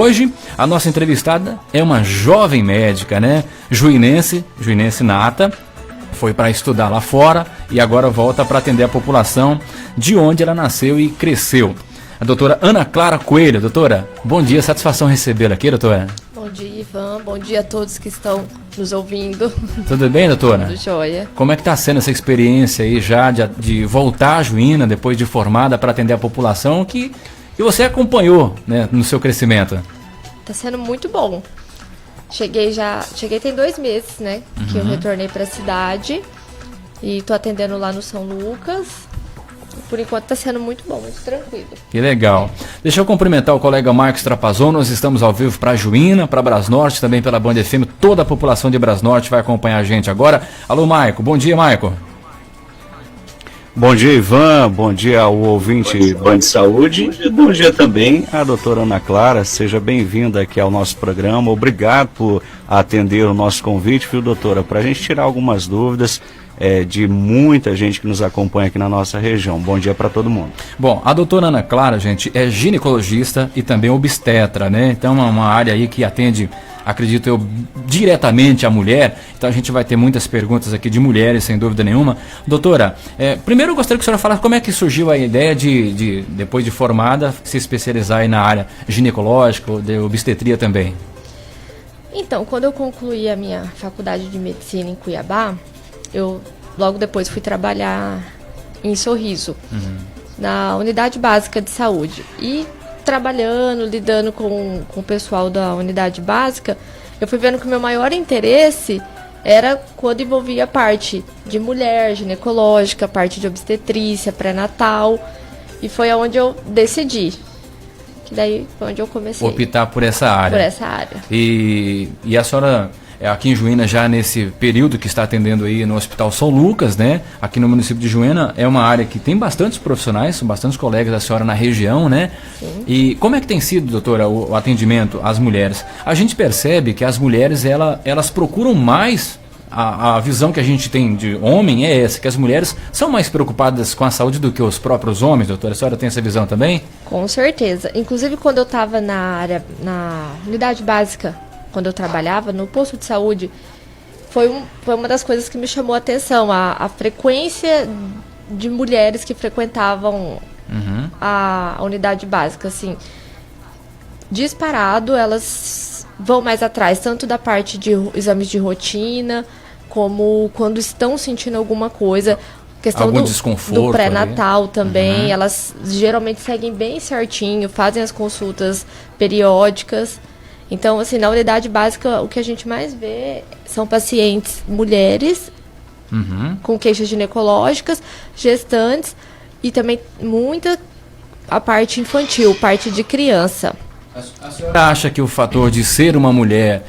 Hoje, a nossa entrevistada é uma jovem médica, né? Juinense nata, foi para estudar lá fora e agora volta para atender a população de onde ela nasceu e cresceu. A doutora Ana Clara Coelho. Doutora, bom dia, satisfação recebê-la aqui, doutora. Bom dia, Ivan, bom dia a todos que estão nos ouvindo. Tudo bem, doutora? Tudo jóia. Como é que está sendo essa experiência aí já de voltar a Juína, depois de formada, para atender a população que você acompanhou, né, no seu crescimento? Tá sendo muito bom. Cheguei tem 2 meses, né, que eu retornei para a cidade e tô atendendo lá no São Lucas. Por enquanto tá sendo muito bom, muito tranquilo. Que legal. Deixa eu cumprimentar o colega Marcos Trapazon. Nós estamos ao vivo para Juína, para Brasnorte, também pela Band FM. Toda a população de Brasnorte vai acompanhar a gente agora. Alô, Maico. Bom dia, Maico. Bom dia, Ivan. Bom dia ao ouvinte Band Saúde. E bom dia também à doutora Ana Clara. Seja bem-vinda aqui ao nosso programa. Obrigado por atender o nosso convite, viu, doutora? Para a gente tirar algumas dúvidas de muita gente que nos acompanha aqui na nossa região. Bom dia para todo mundo. Bom, a doutora Ana Clara, gente, é ginecologista e também obstetra, né? Então é uma área aí que atende, acredito eu, diretamente a mulher. Então a gente vai ter muitas perguntas aqui de mulheres, sem dúvida nenhuma. Doutora, primeiro eu gostaria que a senhora falasse como é que surgiu a ideia de depois de formada, se especializar aí na área ginecológica, de obstetria também. Então, quando eu concluí a minha faculdade de medicina em Cuiabá, eu logo depois fui trabalhar em Sorriso, na unidade básica de saúde. E trabalhando, lidando com o pessoal da unidade básica, eu fui vendo que o meu maior interesse era quando envolvia a parte de mulher, ginecológica, parte de obstetrícia, pré-natal. E foi aonde eu decidi. Que daí foi onde eu comecei. Optar por essa área. Por essa área. E a senhora, aqui em Juína, já nesse período que está atendendo aí no Hospital São Lucas, né? Aqui no município de Juína, é uma área que tem bastantes profissionais, são bastantes colegas da senhora na região, né? Sim. E como é que tem sido, doutora, o atendimento às mulheres? A gente percebe que as mulheres, elas procuram mais, a visão que a gente tem de homem é essa, que as mulheres são mais preocupadas com a saúde do que os próprios homens, doutora. A senhora tem essa visão também? Com certeza. Inclusive, quando eu estava na unidade básica, quando eu trabalhava no posto de saúde, foi uma das coisas que me chamou a atenção, a frequência de mulheres que frequentavam a unidade básica, assim, disparado, elas vão mais atrás, tanto da parte de exames de rotina, como quando estão sentindo alguma coisa, questão do pré-natal também, elas geralmente seguem bem certinho, fazem as consultas periódicas. Então, assim, na unidade básica, o que a gente mais vê são pacientes mulheres com queixas ginecológicas, gestantes e também muita a parte infantil, parte de criança. A senhora acha que o fator de ser uma mulher,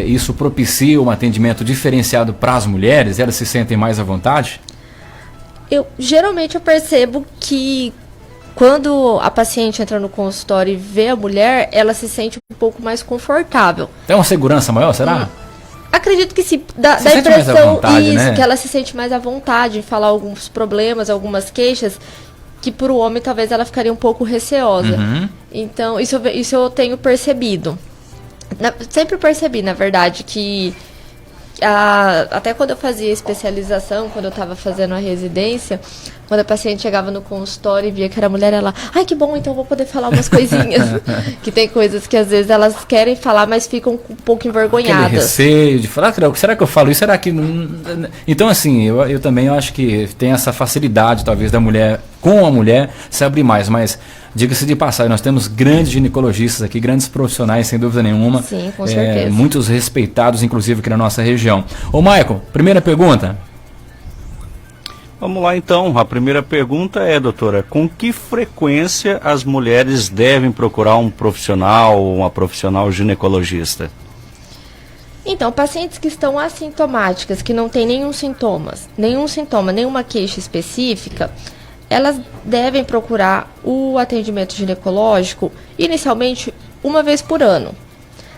isso propicia um atendimento diferenciado para as mulheres? Elas se sentem mais à vontade? Geralmente eu percebo que quando a paciente entra no consultório e vê a mulher, ela se sente um pouco mais confortável. Tem uma segurança maior, será? Acredito que sim. Dá se sente mais à impressão vontade, isso, né? que ela se sente mais à vontade em falar alguns problemas, algumas queixas, que para o homem talvez ela ficaria um pouco receosa. Então, isso eu tenho percebido. Sempre percebi, na verdade, que até quando eu fazia especialização, quando eu estava fazendo a residência, quando a paciente chegava no consultório e via que era mulher, ela, ai, que bom, então eu vou poder falar umas coisinhas. Que tem coisas que às vezes elas querem falar, mas ficam um pouco envergonhadas. Aquele receio de falar, será que eu falo isso? Será que não? Então, assim, eu também acho que tem essa facilidade, talvez, da mulher, com a mulher, se abrir mais, mas diga-se de passagem, nós temos grandes ginecologistas aqui, grandes profissionais, sem dúvida nenhuma. Sim, com certeza. Muitos respeitados, inclusive, aqui na nossa região. Ô, Maicon, primeira pergunta. Vamos lá então, a primeira pergunta é, doutora, com que frequência as mulheres devem procurar um profissional ou uma profissional ginecologista? Então, pacientes que estão assintomáticas, que não têm nenhum sintoma, nenhuma queixa específica, elas devem procurar o atendimento ginecológico inicialmente uma vez por ano.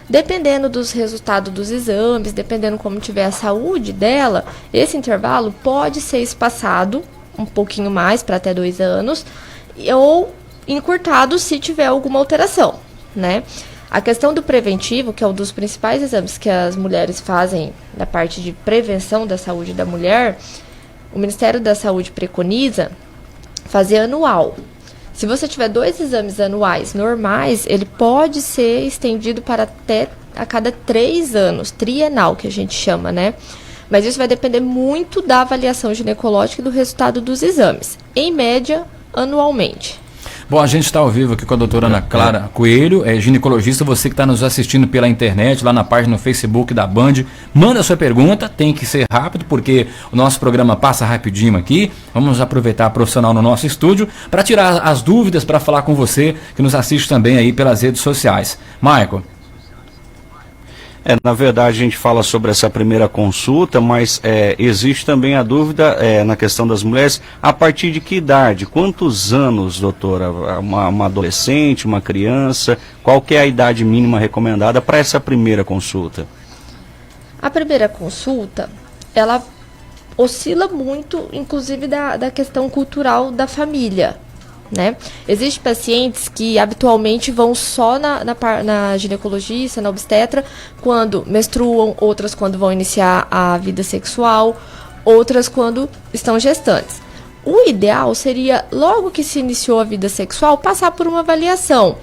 Dependendo dos resultados dos exames, dependendo como tiver a saúde dela, esse intervalo pode ser espaçado um pouquinho mais, para até 2 anos, ou encurtado se tiver alguma alteração, né? A questão do preventivo, que é um dos principais exames que as mulheres fazem na parte de prevenção da saúde da mulher, o Ministério da Saúde preconiza fazer anual. Se você tiver 2 exames anuais normais, ele pode ser estendido para até a cada 3 anos, trienal, que a gente chama, né? Mas isso vai depender muito da avaliação ginecológica e do resultado dos exames. Em média, anualmente. Bom, a gente está ao vivo aqui com a doutora Ana Clara Coelho, ginecologista. Você que está nos assistindo pela internet, lá na página no Facebook da Band, manda a sua pergunta, tem que ser rápido, porque o nosso programa passa rapidinho aqui. Vamos aproveitar a profissional no nosso estúdio para tirar as dúvidas, para falar com você que nos assiste também aí pelas redes sociais. Maico. Na verdade, a gente fala sobre essa primeira consulta, mas existe também a dúvida na questão das mulheres, a partir de que idade? Quantos anos, doutora? Uma adolescente, uma criança? Qual que é a idade mínima recomendada para essa primeira consulta? A primeira consulta, ela oscila muito, inclusive da questão cultural da família. Né? Existem pacientes que habitualmente vão só na ginecologista, na obstetra, quando menstruam, outras quando vão iniciar a vida sexual, outras quando estão gestantes. O ideal seria, logo que se iniciou a vida sexual, passar por uma avaliação.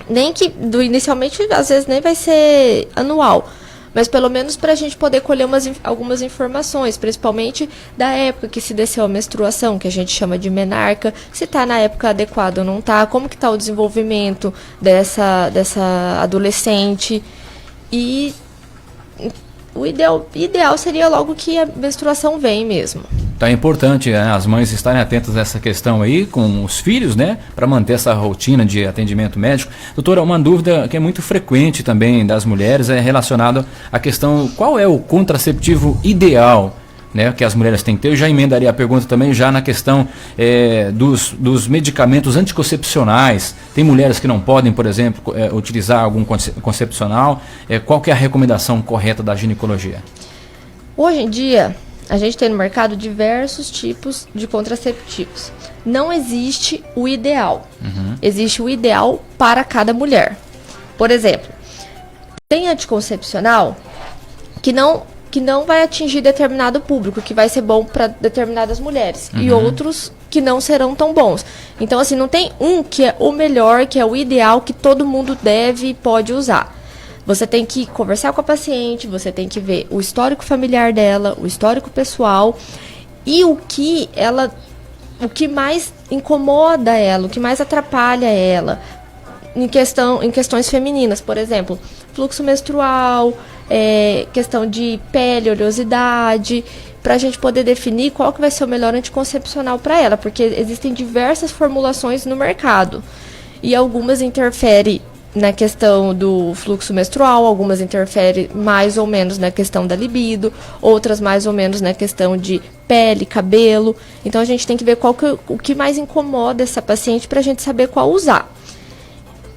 Nem que, inicialmente, às vezes nem vai ser anual, mas pelo menos para a gente poder colher algumas informações, principalmente da época que se desceu a menstruação, que a gente chama de menarca, se está na época adequada ou não está, como que está o desenvolvimento dessa adolescente. E o ideal seria logo que a menstruação vem mesmo. Então é importante, né, as mães estarem atentas a essa questão aí com os filhos, né, para manter essa rotina de atendimento médico. Doutora, uma dúvida que é muito frequente também das mulheres é relacionada à questão, qual é o contraceptivo ideal, né, que as mulheres têm que ter. Eu já emendaria a pergunta também já na questão dos medicamentos anticoncepcionais. Tem mulheres que não podem, por exemplo, utilizar algum concepcional. Qual que é a recomendação correta da ginecologia? Hoje em dia, a gente tem no mercado diversos tipos de contraceptivos. Não existe o ideal. Existe o ideal para cada mulher. Por exemplo, tem anticoncepcional que não vai atingir determinado público, que vai ser bom para determinadas mulheres, e outros que não serão tão bons. Então, assim, não tem um que é o melhor, que é o ideal, que todo mundo deve e pode usar. Você tem que conversar com a paciente, você tem que ver o histórico familiar dela, o histórico pessoal e o que mais incomoda ela, o que mais atrapalha ela em questões femininas, por exemplo, fluxo menstrual, questão de pele, oleosidade, para a gente poder definir qual que vai ser o melhor anticoncepcional para ela, porque existem diversas formulações no mercado e algumas interferem na questão do fluxo menstrual, algumas interferem mais ou menos na questão da libido, outras mais ou menos na questão de pele, cabelo. Então a gente tem que ver o que mais incomoda essa paciente para a gente saber qual usar.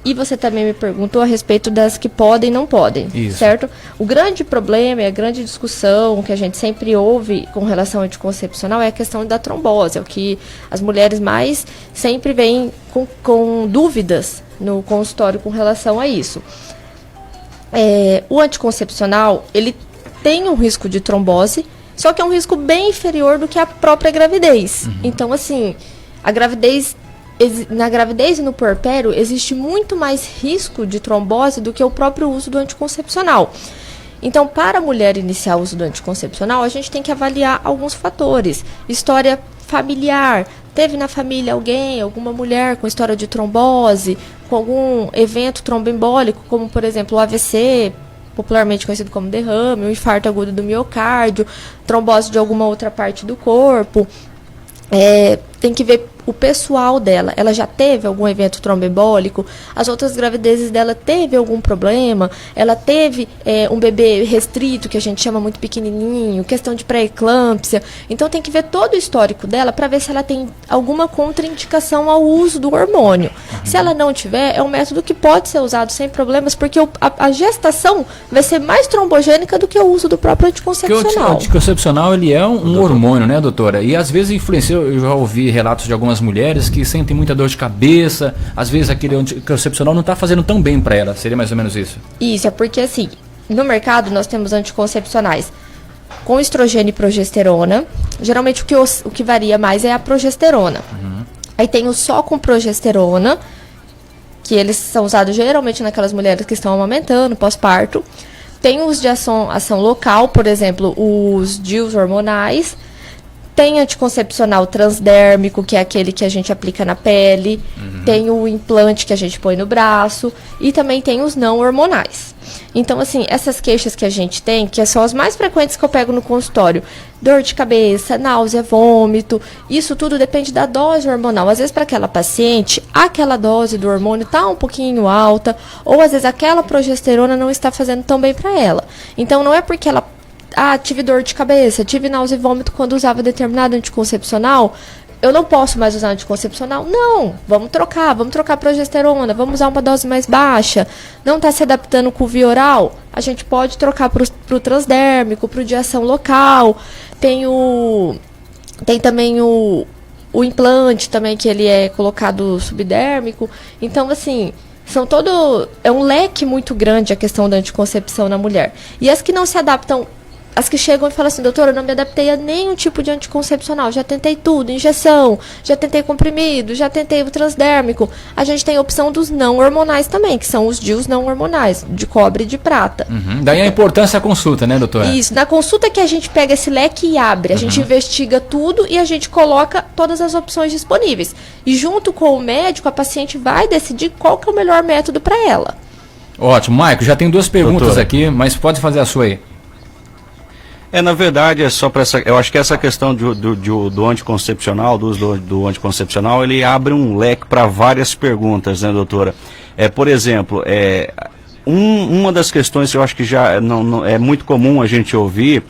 E você também me perguntou a respeito das que podem e não podem, certo? O grande problema e a grande discussão que a gente sempre ouve com relação ao anticoncepcional é a questão da trombose, é o que as mulheres mais sempre vêm com dúvidas no consultório com relação a isso. O anticoncepcional, ele tem um risco de trombose, só que é um risco bem inferior do que a própria gravidez. Então, assim, na gravidez e no puerpério existe muito mais risco de trombose do que o próprio uso do anticoncepcional. Então, para a mulher iniciar o uso do anticoncepcional, a gente tem que avaliar alguns fatores. História familiar. Teve na família alguma mulher com história de trombose, com algum evento tromboembólico, como, por exemplo, o AVC, popularmente conhecido como derrame, o infarto agudo do miocárdio, trombose de alguma outra parte do corpo. Tem que ver o pessoal dela. Ela já teve algum evento tromboembólico? As outras gravidezes dela teve algum problema? Ela teve um bebê restrito, que a gente chama muito pequenininho, questão de pré-eclâmpsia. Então tem que ver todo o histórico dela para ver se ela tem alguma contraindicação ao uso do hormônio. Se ela não tiver, é um método que pode ser usado sem problemas, porque a gestação vai ser mais trombogênica do que o uso do próprio anticoncepcional. Porque o anticoncepcional, ele é um hormônio, né, doutora? E às vezes influencia, eu já ouvi relatos de algumas algumas mulheres que sentem muita dor de cabeça, às vezes aquele anticoncepcional não está fazendo tão bem para ela, seria mais ou menos isso? Isso, é porque assim, no mercado nós temos anticoncepcionais com estrogênio e progesterona. Geralmente o que varia mais é a progesterona. Aí tem o só com progesterona, que eles são usados geralmente naquelas mulheres que estão amamentando, pós-parto. Tem os de ação local, por exemplo, os DIUs hormonais. Tem anticoncepcional transdérmico, que é aquele que a gente aplica na pele. Tem o implante que a gente põe no braço. E também tem os não hormonais. Então, assim, essas queixas que a gente tem, que são as mais frequentes que eu pego no consultório, dor de cabeça, náusea, vômito, isso tudo depende da dose hormonal. Às vezes, para aquela paciente, aquela dose do hormônio está um pouquinho alta, ou às vezes aquela progesterona não está fazendo tão bem para ela. Então, não é porque ela tive dor de cabeça, tive náusea e vômito quando usava determinado anticoncepcional, eu não posso mais usar anticoncepcional. Não, vamos trocar a progesterona, vamos usar uma dose mais baixa. Não está se adaptando com o via oral, a gente pode trocar para o transdérmico, para o de ação local. Tem também o implante também, que ele é colocado subdérmico. Então, assim, é um leque muito grande a questão da anticoncepção na mulher. E as que não se adaptam, as que chegam e falam assim, doutora, eu não me adaptei a nenhum tipo de anticoncepcional, já tentei tudo, injeção, já tentei comprimido, já tentei o transdérmico. A gente tem a opção dos não hormonais também, que são os DIUs não hormonais, de cobre e de prata. Daí a importância da consulta, né, doutora? Isso, na consulta que a gente pega esse leque e abre, a gente investiga tudo e a gente coloca todas as opções disponíveis. E junto com o médico, a paciente vai decidir qual que é o melhor método para ela. Ótimo. Maico, já tem 2 perguntas aqui, mas pode fazer a sua aí. Na verdade, é só para essa. Eu acho que essa questão do anticoncepcional, do uso do anticoncepcional, ele abre um leque para várias perguntas, né, doutora? Por exemplo, uma das questões que eu acho que já não é muito comum a gente ouvir,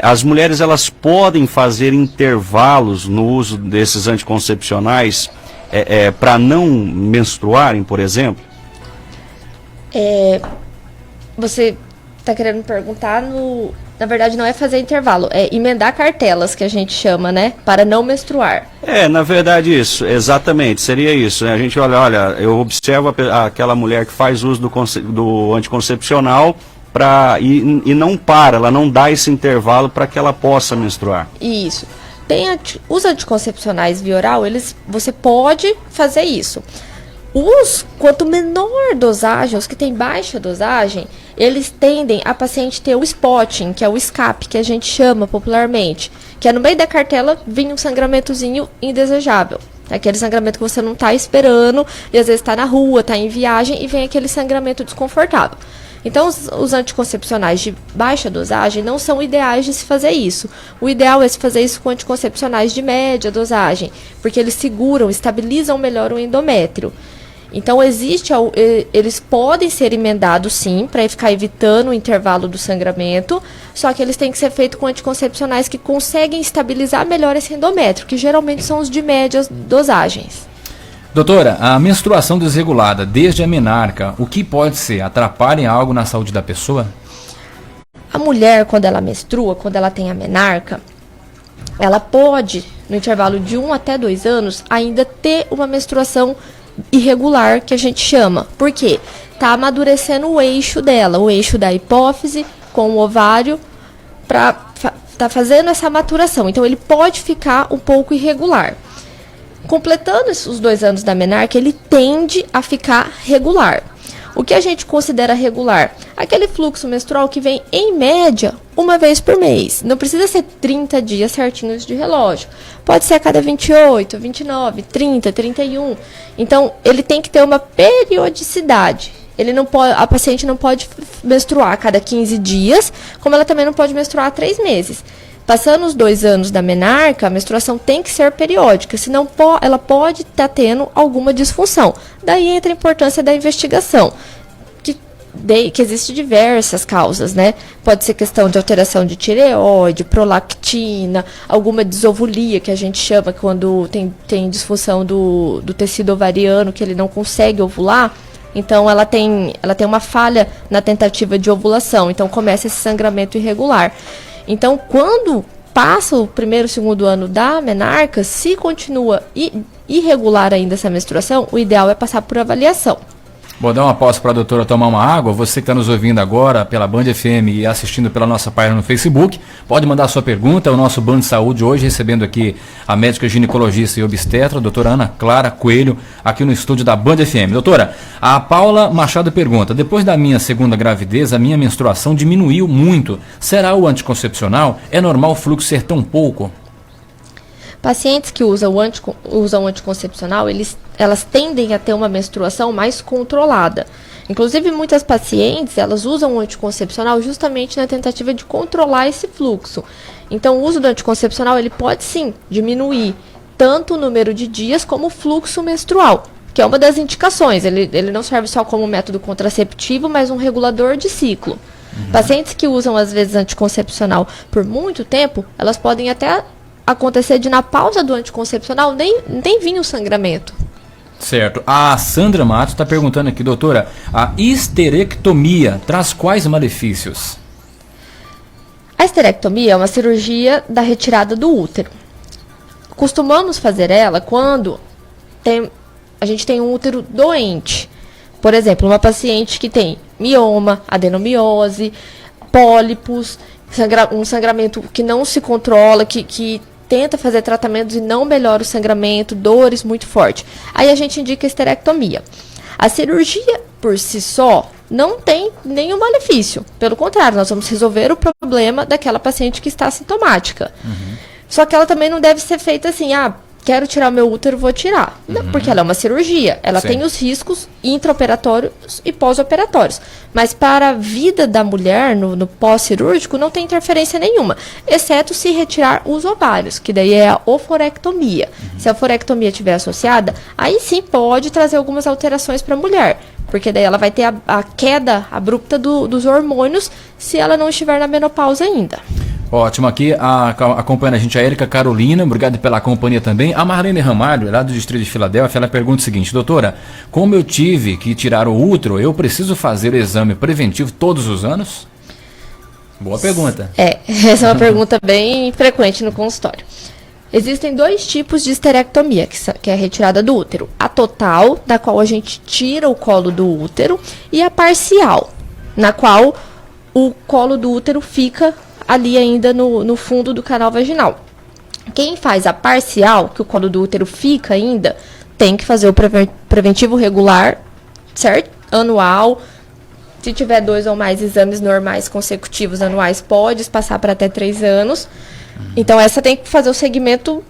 as mulheres elas podem fazer intervalos no uso desses anticoncepcionais para não menstruarem, por exemplo? Você está querendo perguntar Na verdade, não é fazer intervalo, é emendar cartelas, que a gente chama, né? Para não menstruar. Na verdade isso, exatamente, seria isso, né? A gente olha, eu observo aquela mulher que faz uso do anticoncepcional e não para, ela não dá esse intervalo para que ela possa menstruar. Isso. Os anticoncepcionais via oral, você pode fazer isso. Quanto menor dosagem, os que têm baixa dosagem, eles tendem a paciente ter o spotting, que é o escape, que a gente chama popularmente, que é no meio da cartela vir um sangramentozinho indesejável. Aquele sangramento que você não está esperando, e às vezes está na rua, está em viagem, e vem aquele sangramento desconfortável. Então, os anticoncepcionais de baixa dosagem não são ideais de se fazer isso. O ideal é se fazer isso com anticoncepcionais de média dosagem, porque eles seguram, estabilizam melhor o endométrio. Então, eles podem ser emendados, sim, para ficar evitando o intervalo do sangramento, só que eles têm que ser feitos com anticoncepcionais que conseguem estabilizar melhor esse endométrio, que geralmente são os de médias dosagens. Doutora, a menstruação desregulada, desde a menarca, o que pode ser? Atrapalha em algo na saúde da pessoa? A mulher, quando ela menstrua, quando ela tem a menarca, ela pode, no intervalo de 1 até 2 anos, ainda ter uma menstruação irregular, que a gente chama. Por quê? Está amadurecendo o eixo dela, o eixo da hipófise com o ovário, tá fazendo essa maturação. Então, ele pode ficar um pouco irregular. Completando os 2 anos da menarca, ele tende a ficar regular. O que a gente considera regular? Aquele fluxo menstrual que vem, em média, 1 vez por mês. Não precisa ser 30 dias certinhos de relógio. Pode ser a cada 28, 29, 30, 31. Então, ele tem que ter uma periodicidade. A paciente não pode menstruar a cada 15 dias, como ela também não pode menstruar a 3 meses. Passando os 2 anos da menarca, a menstruação tem que ser periódica, senão ela pode estar tendo alguma disfunção. Daí entra a importância da investigação, que existe diversas causas, né? Pode ser questão de alteração de tireoide, prolactina, alguma disovulia, que a gente chama quando tem disfunção do tecido ovariano, que ele não consegue ovular. Então, ela tem uma falha na tentativa de ovulação, então começa esse sangramento irregular. Então, quando passa o primeiro, segundo ano da menarca, se continua irregular ainda essa menstruação, o ideal é passar por avaliação. Vou dar uma pausa para a doutora tomar uma água. Você que está nos ouvindo agora pela Band FM e assistindo pela nossa página no Facebook, pode mandar sua pergunta. É o nosso Band Saúde hoje, recebendo aqui a médica ginecologista e obstetra, a doutora Ana Clara Coelho, aqui no estúdio da Band FM. Doutora, a Paula Machado pergunta: depois da minha segunda gravidez, a minha menstruação diminuiu muito. Será o anticoncepcional? É normal o fluxo ser tão pouco? Pacientes que usam anticoncepcional, elas tendem a ter uma menstruação mais controlada. Inclusive, muitas pacientes, elas usam o anticoncepcional justamente na tentativa de controlar esse fluxo. Então, o uso do anticoncepcional, ele pode sim diminuir tanto o número de dias como o fluxo menstrual, que é uma das indicações. Ele não serve só como método contraceptivo, mas um regulador de ciclo. Pacientes que usam, às vezes, anticoncepcional por muito tempo, elas podem até acontecer de, na pausa do anticoncepcional, nem vir o sangramento. Certo. A Sandra Matos está perguntando aqui, doutora, a histerectomia traz quais malefícios? A histerectomia é uma cirurgia da retirada do útero. Costumamos fazer ela quando a gente tem um útero doente. Por exemplo, uma paciente que tem mioma, adenomiose, pólipos, um sangramento que não se controla, que tenta fazer tratamentos e não melhora o sangramento, dores muito fortes. Aí a gente indica a histerectomia. A cirurgia por si só não tem nenhum malefício. Pelo contrário, nós vamos resolver o problema daquela paciente que está assintomática. Só que ela também não deve ser feita assim, quero tirar o meu útero, vou tirar. Não, porque ela é uma cirurgia. Ela tem os riscos intraoperatórios e pós-operatórios. Mas para a vida da mulher, no pós-cirúrgico, não tem interferência nenhuma. Exceto se retirar os ovários, que daí é a oforectomia. Se a oforectomia estiver associada, aí sim pode trazer algumas alterações para a mulher. Porque daí ela vai ter a queda abrupta dos hormônios se ela não estiver na menopausa ainda. Ótimo, aqui acompanhando a gente a Érica Carolina, obrigado pela companhia também. A Marlene Ramalho, lá do Distrito de Filadélfia, ela pergunta o seguinte: doutora, como eu tive que tirar o útero, eu preciso fazer o exame preventivo todos os anos? Boa pergunta. Essa é uma pergunta bem frequente no consultório. Existem 2 tipos de histerectomia, que é a retirada do útero. A total, da qual a gente tira o colo do útero, e a parcial, na qual o colo do útero fica ali ainda no fundo do canal vaginal. Quem faz a parcial, que o colo do útero fica ainda, tem que fazer o preventivo regular, certo? Anual. Se tiver 2 ou mais exames normais consecutivos anuais, pode passar para até 3 anos. Então, essa tem que fazer o segmento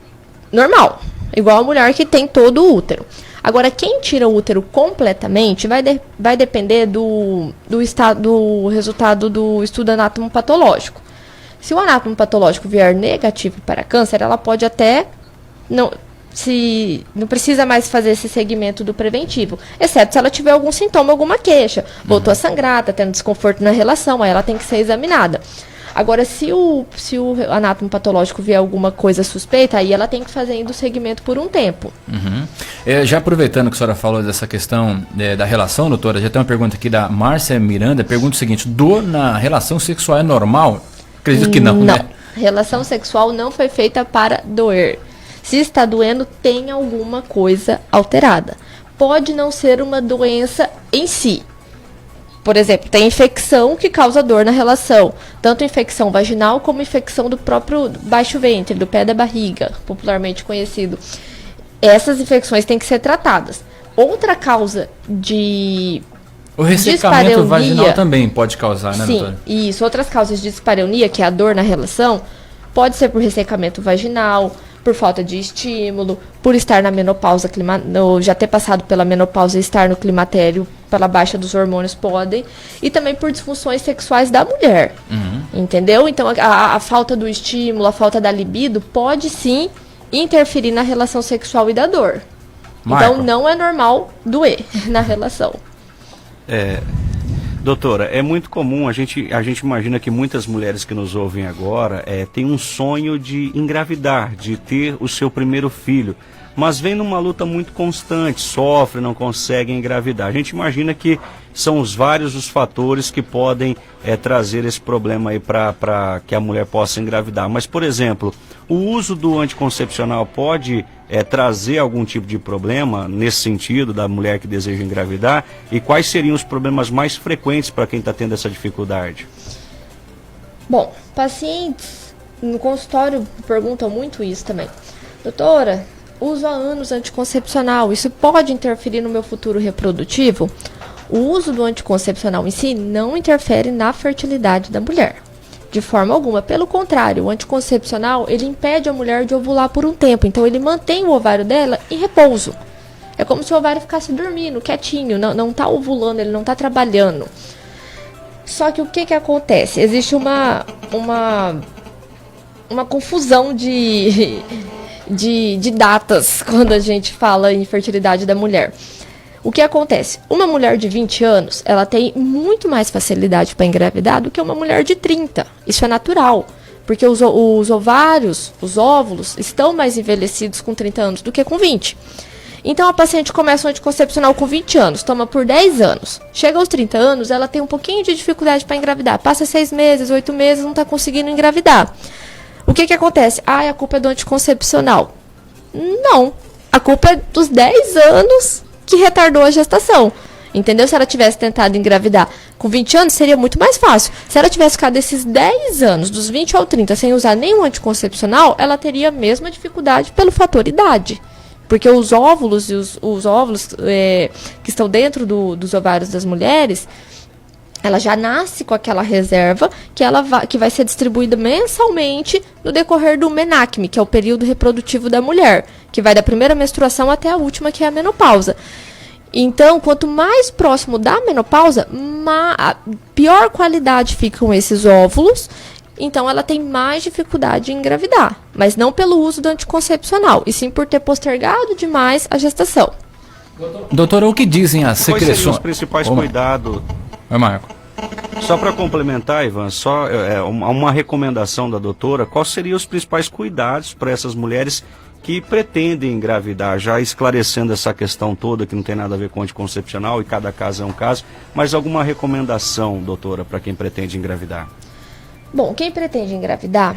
normal, igual a mulher que tem todo o útero. Agora, quem tira o útero completamente vai depender do resultado do estudo anatomopatológico. Se o anatomopatológico vier negativo para câncer, ela pode até não precisa mais fazer esse segmento do preventivo, exceto se ela tiver algum sintoma, alguma queixa, voltou a sangrar, está tendo desconforto na relação, aí ela tem que ser examinada. Agora, se o anatomopatológico vier alguma coisa suspeita, aí ela tem que fazer ainda o segmento por um tempo. Já aproveitando que a senhora falou dessa questão da relação, doutora, já tem uma pergunta aqui da Márcia Miranda, pergunta o seguinte: dor na relação sexual é normal? Acredito que não, né? Relação sexual não foi feita para doer. Se está doendo, tem alguma coisa alterada. Pode não ser uma doença em si. Por exemplo, tem infecção que causa dor na relação. Tanto infecção vaginal como infecção do próprio baixo ventre, do pé da barriga, popularmente conhecido. Essas infecções têm que ser tratadas. Outra causa de o ressecamento vaginal também pode causar, né, doutora? Sim, isso. Outras causas de dispareunia, que é a dor na relação, pode ser por ressecamento vaginal, por falta de estímulo, por estar na menopausa, já ter passado pela menopausa e estar no climatério, pela baixa dos hormônios podem, e também por disfunções sexuais da mulher, entendeu? Então, a falta do estímulo, a falta da libido pode sim interferir na relação sexual e da dor. Então, não é normal doer na relação. Doutora, é muito comum, a gente imagina que muitas mulheres que nos ouvem agora têm um sonho de engravidar, de ter o seu primeiro filho, mas vem numa luta muito constante, sofrem, não conseguem engravidar. A gente imagina que são vários os fatores que podem trazer esse problema aí para que a mulher possa engravidar. Mas, por exemplo, o uso do anticoncepcional pode trazer algum tipo de problema nesse sentido da mulher que deseja engravidar? E quais seriam os problemas mais frequentes para quem está tendo essa dificuldade? Bom, pacientes no consultório perguntam muito isso também. Doutora, uso há anos anticoncepcional, isso pode interferir no meu futuro reprodutivo? O uso do anticoncepcional em si não interfere na fertilidade da mulher, de forma alguma. Pelo contrário, o anticoncepcional, ele impede a mulher de ovular por um tempo, então ele mantém o ovário dela em repouso. É como se o ovário ficasse dormindo, quietinho, não está ovulando, ele não está trabalhando. Só que o que acontece? Existe uma confusão de datas quando a gente fala em fertilidade da mulher. O que acontece? Uma mulher de 20 anos, ela tem muito mais facilidade para engravidar do que uma mulher de 30. Isso é natural, porque os ovários, os óvulos, estão mais envelhecidos com 30 anos do que com 20. Então a paciente começa o anticoncepcional com 20 anos, toma por 10 anos. Chega aos 30 anos, ela tem um pouquinho de dificuldade para engravidar. Passa 6 meses, 8 meses, não está conseguindo engravidar. O que acontece? A culpa é do anticoncepcional. Não, a culpa é dos 10 anos que retardou a gestação. Entendeu? Se ela tivesse tentado engravidar com 20 anos, seria muito mais fácil. Se ela tivesse ficado esses 10 anos, dos 20 ao 30, sem usar nenhum anticoncepcional, ela teria a mesma dificuldade pelo fator idade. Porque os óvulos e os óvulos que estão dentro dos ovários das mulheres, ela já nasce com aquela reserva que vai ser distribuída mensalmente no decorrer do menacme, que é o período reprodutivo da mulher, que vai da primeira menstruação até a última, que é a menopausa. Então, quanto mais próximo da menopausa, pior qualidade ficam esses óvulos. Então, ela tem mais dificuldade em engravidar, mas não pelo uso do anticoncepcional, e sim por ter postergado demais a gestação. Doutora, o que dizem as secreções? Quais seriam os principais cuidados? Oi, Marco. Só para complementar, Ivan, só uma recomendação da doutora, quais seriam os principais cuidados para essas mulheres que pretendem engravidar, já esclarecendo essa questão toda, que não tem nada a ver com anticoncepcional e cada caso é um caso, mas alguma recomendação, doutora, para quem pretende engravidar? Bom, quem pretende engravidar,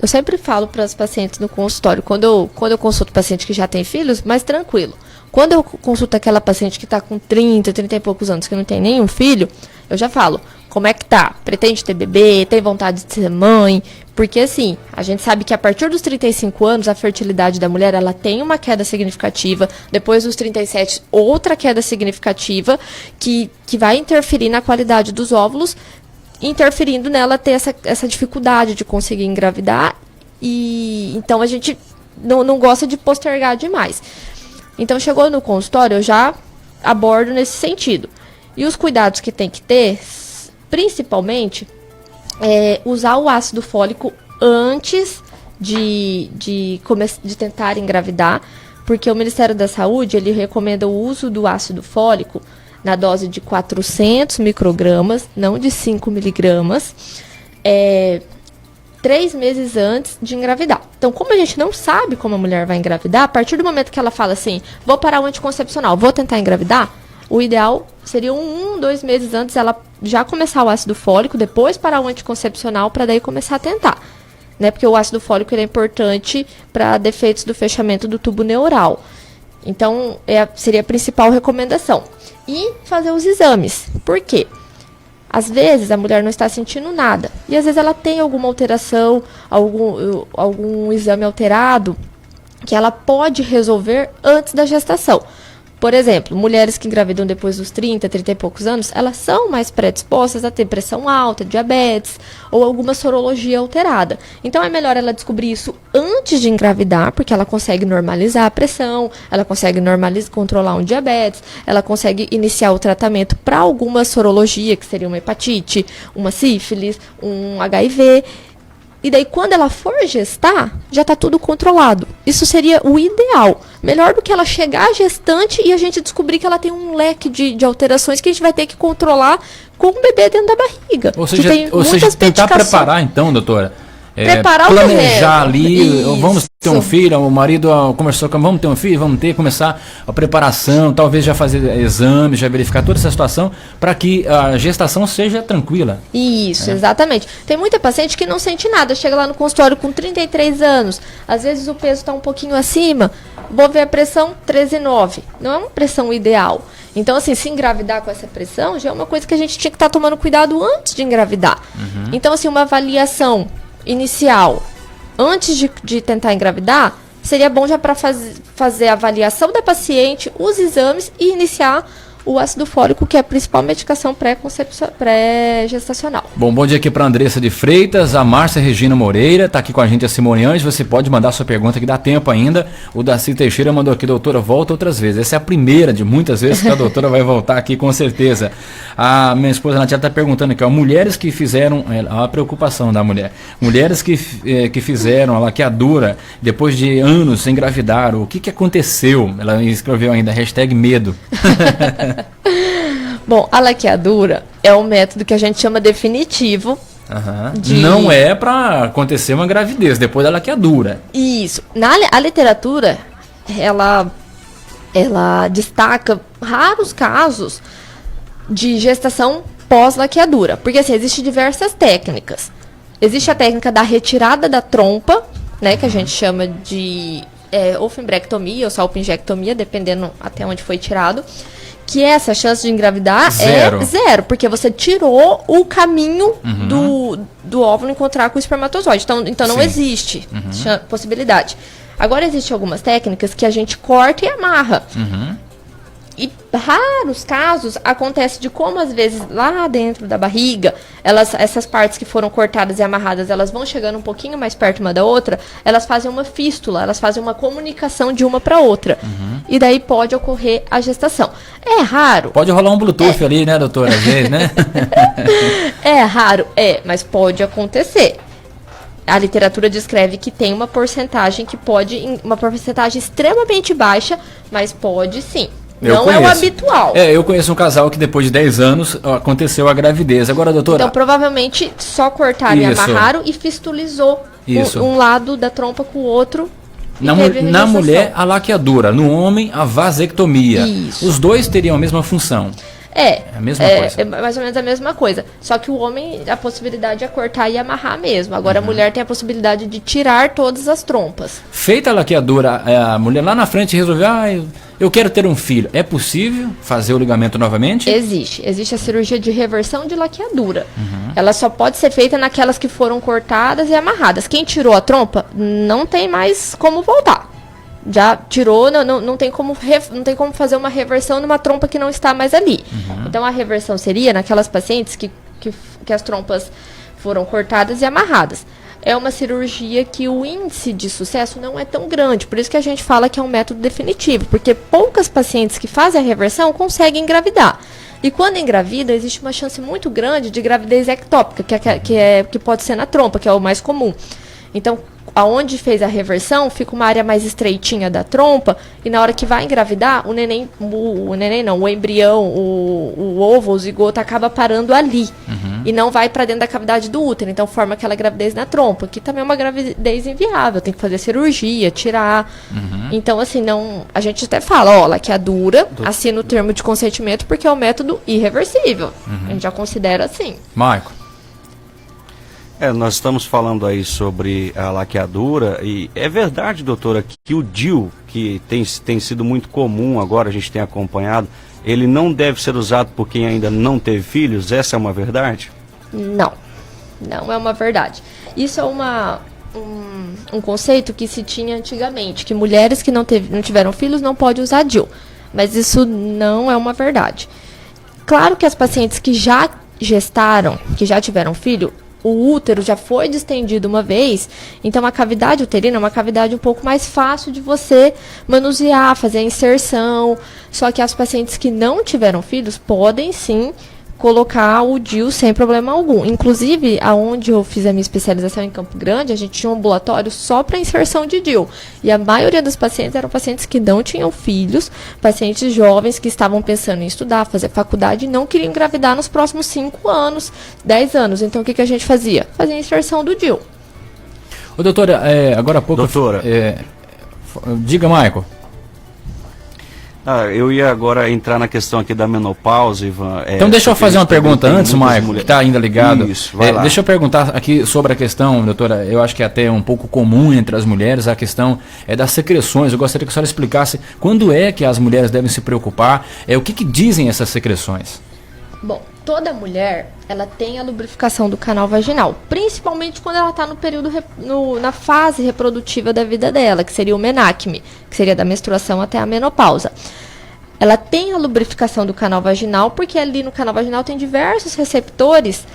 eu sempre falo para as pacientes no consultório, quando eu consulto paciente que já tem filhos, mais tranquilo. Quando eu consulto aquela paciente que está com 30 e poucos anos, que não tem nenhum filho, eu já falo, como é que tá? Pretende ter bebê? Tem vontade de ser mãe? Porque assim, a gente sabe que a partir dos 35 anos, a fertilidade da mulher, ela tem uma queda significativa. Depois dos 37, outra queda significativa, que vai interferir na qualidade dos óvulos, interferindo nela ter essa dificuldade de conseguir engravidar. E então a gente não gosta de postergar demais. Então chegou no consultório, eu já abordo nesse sentido. E os cuidados que tem que ter, principalmente, usar o ácido fólico antes de tentar engravidar, porque o Ministério da Saúde, ele recomenda o uso do ácido fólico na dose de 400 microgramas, não de 5 miligramas, 3 meses antes de engravidar. Então, como a gente não sabe como a mulher vai engravidar, a partir do momento que ela fala assim, vou parar o anticoncepcional, vou tentar engravidar, o ideal seria 2 meses antes ela já começar o ácido fólico, depois parar o anticoncepcional, para daí começar a tentar. Né? Porque o ácido fólico ele é importante para defeitos do fechamento do tubo neural. Então, seria a principal recomendação. E fazer os exames. Por quê? Às vezes a mulher não está sentindo nada. E às vezes ela tem alguma alteração, algum exame alterado, que ela pode resolver antes da gestação. Por exemplo, mulheres que engravidam depois dos 30 e poucos anos, elas são mais predispostas a ter pressão alta, diabetes ou alguma sorologia alterada. Então é melhor ela descobrir isso antes de engravidar, porque ela consegue normalizar a pressão, ela consegue controlar um diabetes, ela consegue iniciar o tratamento para alguma sorologia, que seria uma hepatite, uma sífilis, um HIV. E daí, quando ela for gestar, já está tudo controlado. Isso seria o ideal. Melhor do que ela chegar gestante e a gente descobrir que ela tem um leque de alterações que a gente vai ter que controlar com o bebê dentro da barriga. Ou seja, tentar preparar então, doutora. Preparar planejar ali, vamos ter um filho, o marido conversou com, vamos ter um filho, começar a preparação, talvez já fazer exames, já verificar toda essa situação, para que a gestação seja tranquila. Isso, exatamente. Tem muita paciente que não sente nada, chega lá no consultório com 33 anos, às vezes o peso está um pouquinho acima, vou ver a pressão 13,9, não é uma pressão ideal. Então, assim, se engravidar com essa pressão, já é uma coisa que a gente tinha que estar tomando cuidado antes de engravidar. Então, assim, uma avaliação inicial, antes de tentar engravidar, seria bom já para fazer a avaliação da paciente, os exames e iniciar o ácido fólico, que é a principal medicação pré-gestacional. Bom dia aqui para a Andressa de Freitas, a Márcia Regina Moreira, está aqui com a gente a Simone Anjos, você pode mandar sua pergunta que dá tempo ainda. O Darcy Teixeira mandou aqui, doutora, volta outras vezes. Essa é a primeira de muitas vezes que a doutora vai voltar aqui com certeza. A minha esposa Natia está perguntando aqui, ó, mulheres que fizeram, a preocupação da mulher, mulheres que fizeram a laqueadura depois de anos engravidaram, o que aconteceu? Ela escreveu ainda, #medo. Bom, a laqueadura é um método que a gente chama definitivo. Não é para acontecer uma gravidez depois da laqueadura. Isso. A literatura, ela destaca raros casos de gestação pós-laqueadura. Porque assim, existem diversas técnicas. Existe a técnica da retirada da trompa, né, que a gente chama de ou fimbrectomia ou salpingectomia, dependendo até onde foi tirado. Que essa chance de engravidar é zero, porque você tirou o caminho do óvulo encontrar com o espermatozoide. Então não existe possibilidade. Agora, existem algumas técnicas que a gente corta e amarra. E raros casos acontece de como, às vezes, lá dentro da barriga, essas partes que foram cortadas e amarradas, elas vão chegando um pouquinho mais perto uma da outra, elas fazem uma fístula, elas fazem uma comunicação de uma para outra. E daí pode ocorrer a gestação. É raro. Pode rolar um Bluetooth ali, né, doutora, às vezes, né? É raro, mas pode acontecer. A literatura descreve que tem uma porcentagem uma porcentagem extremamente baixa, mas pode sim. Não é o habitual. Eu conheço um casal que depois de 10 anos aconteceu a gravidez. Agora, doutora... Então, provavelmente, só cortaram e amarraram e fistulizou um lado da trompa com o outro. Na mulher, a laqueadura. No homem, a vasectomia. Isso. Os dois teriam a mesma função. A mesma coisa. É mais ou menos a mesma coisa. Só que o homem, a possibilidade é cortar e amarrar mesmo. Agora, a mulher tem a possibilidade de tirar todas as trompas. Feita a laqueadura, a mulher lá na frente resolveu, eu quero ter um filho. É possível fazer o ligamento novamente? Existe a cirurgia de reversão de laqueadura. Ela só pode ser feita naquelas que foram cortadas e amarradas. Quem tirou a trompa, não tem mais como voltar. Já tirou, não tem como fazer uma reversão numa trompa que não está mais ali. Então, a reversão seria naquelas pacientes que as trompas foram cortadas e amarradas. É uma cirurgia que o índice de sucesso não é tão grande, por isso que a gente fala que é um método definitivo, porque poucas pacientes que fazem a reversão conseguem engravidar. E quando engravida, existe uma chance muito grande de gravidez ectópica, que pode ser na trompa, que é o mais comum. Então, aonde fez a reversão, fica uma área mais estreitinha da trompa, e na hora que vai engravidar, o embrião, o ovo, o zigoto, acaba parando ali. E não vai para dentro da cavidade do útero. Então, forma aquela gravidez na trompa, que também é uma gravidez inviável. Tem que fazer cirurgia, tirar. Então, assim, a gente até fala, laqueadura, assina o termo de consentimento, porque é um método irreversível. A gente já considera assim. Marco. Nós estamos falando aí sobre a laqueadura e é verdade, doutora, que o DIU, que tem sido muito comum agora, a gente tem acompanhado, ele não deve ser usado por quem ainda não teve filhos? Essa é uma verdade? Não é uma verdade. Isso é um conceito que se tinha antigamente, que mulheres que não tiveram filhos não podem usar DIU, mas isso não é uma verdade. Claro que as pacientes que já gestaram, que já tiveram filho, o útero já foi distendido uma vez, então a cavidade uterina é uma cavidade um pouco mais fácil de você manusear, fazer a inserção. Só que as pacientes que não tiveram filhos podem sim colocar o DIU sem problema algum. Inclusive, aonde eu fiz a minha especialização em Campo Grande, a gente tinha um ambulatório só para inserção de DIU. E a maioria dos pacientes eram pacientes que não tinham filhos, pacientes jovens que estavam pensando em estudar, fazer faculdade e não queriam engravidar nos próximos 5 anos, 10 anos. Então, o que a gente fazia? Fazia a inserção do DIU. Ô, doutora, agora há pouco... Doutora. Diga, Michael. Eu ia agora entrar na questão aqui da menopausa, Ivan. Então deixa eu fazer uma pergunta antes, Michael, que está ainda ligado. Isso, vai lá. Deixa eu perguntar aqui sobre a questão, doutora, eu acho que é até um pouco comum entre as mulheres, a questão das secreções. Eu gostaria que a senhora explicasse quando é que as mulheres devem se preocupar, o que dizem essas secreções? Bom, toda mulher, ela tem a lubrificação do canal vaginal, principalmente quando ela está no período, na fase reprodutiva da vida dela, que seria o menacme, que seria da menstruação até a menopausa. Ela tem a lubrificação do canal vaginal, porque ali no canal vaginal tem diversos receptores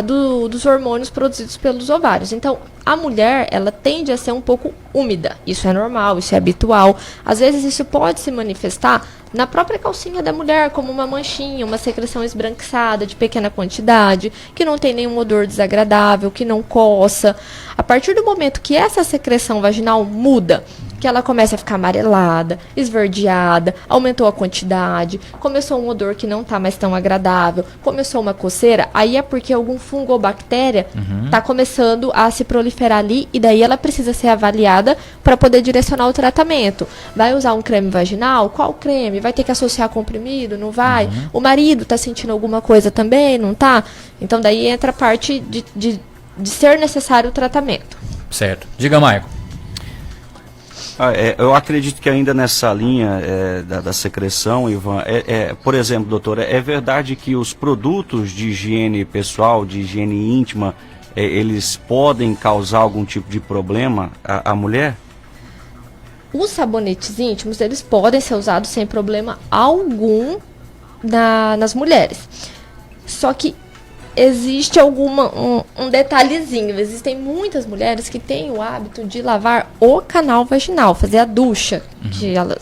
dos hormônios produzidos pelos ovários. Então, a mulher, ela tende a ser um pouco úmida. Isso é normal, isso é habitual. Às vezes, isso pode se manifestar na própria calcinha da mulher, como uma manchinha, uma secreção esbranquiçada de pequena quantidade, que não tem nenhum odor desagradável, que não coça. A partir do momento que essa secreção vaginal muda, que ela começa a ficar amarelada, esverdeada, aumentou a quantidade, começou um odor que não está mais tão agradável, começou uma coceira, aí é porque algum fungo ou bactéria está começando a se proliferar ali, e daí ela precisa ser avaliada para poder direcionar o tratamento. Vai usar um creme vaginal? Qual creme? Vai ter que associar comprimido? Não vai? O marido está sentindo alguma coisa também? Não está? Então daí entra a parte de ser necessário o tratamento. Certo. Diga, Michael. Eu acredito que ainda nessa linha da secreção, Ivan, por exemplo, doutora, é verdade que os produtos de higiene pessoal, de higiene íntima, eles podem causar algum tipo de problema à mulher? Os sabonetes íntimos, eles podem ser usados sem problema algum nas mulheres. Só que existe um detalhezinho. Existem muitas mulheres que têm o hábito de lavar o canal vaginal, fazer a ducha,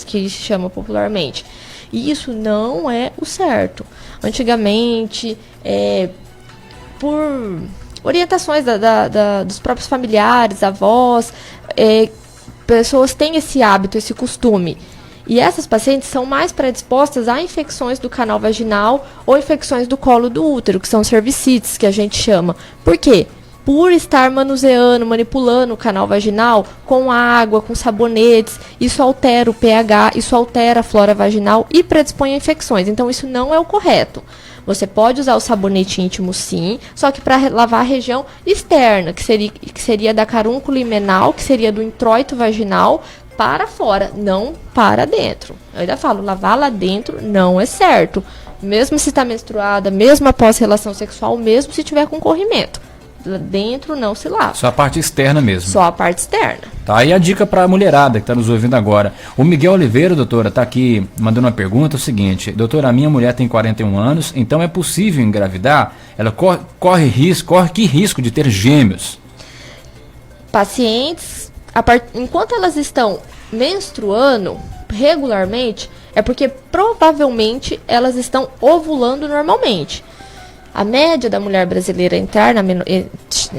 que chama popularmente. E isso não é o certo. Antigamente, por orientações dos próprios familiares, avós, pessoas têm esse hábito, esse costume. E essas pacientes são mais predispostas a infecções do canal vaginal ou infecções do colo do útero, que são cervicites, que a gente chama. Por quê? Por estar manuseando, manipulando o canal vaginal com água, com sabonetes, isso altera o pH, isso altera a flora vaginal e predispõe a infecções. Então, isso não é o correto. Você pode usar o sabonete íntimo, sim, só que para lavar a região externa, que seria da carúncula himenal, que seria do introito vaginal, para fora, não para dentro. Eu ainda falo, lavar lá dentro não é certo. Mesmo se está menstruada, mesmo após relação sexual, mesmo se tiver com corrimento. Lá dentro não se lava. Só a parte externa mesmo. Só a parte externa. Tá aí a dica para a mulherada que está nos ouvindo agora. O Miguel Oliveira, doutora, está aqui mandando uma pergunta, o seguinte: doutora, a minha mulher tem 41 anos, então é possível engravidar? Ela corre que risco de ter gêmeos? Pacientes, enquanto elas estão menstruando regularmente, é porque provavelmente elas estão ovulando normalmente. A média da mulher brasileira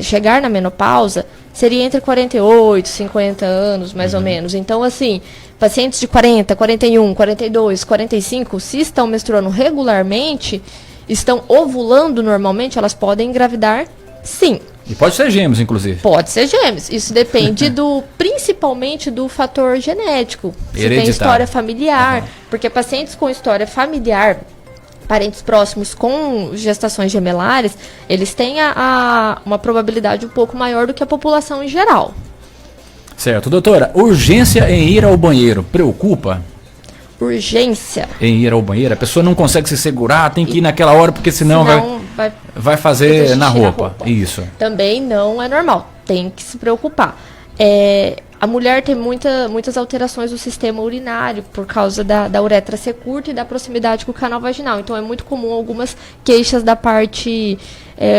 chegar na menopausa seria entre 48 e 50 anos, mais ou menos. Então, assim, pacientes de 40, 41, 42, 45, se estão menstruando regularmente, estão ovulando normalmente, elas podem engravidar, sim. E pode ser gêmeos, inclusive. Pode ser gêmeos. Isso depende principalmente do fator genético. Se tem história familiar. Porque pacientes com história familiar, parentes próximos com gestações gemelares, eles têm uma probabilidade um pouco maior do que a população em geral. Certo. Doutora, urgência em ir ao banheiro preocupa? Urgência em ir ao banheiro? A pessoa não consegue se segurar, tem que ir naquela hora, porque senão vai fazer na roupa. Isso. Também não é normal. Tem que se preocupar. A mulher tem muitas alterações do sistema urinário por causa da uretra ser curta e da proximidade com o canal vaginal. Então, é muito comum algumas queixas da parte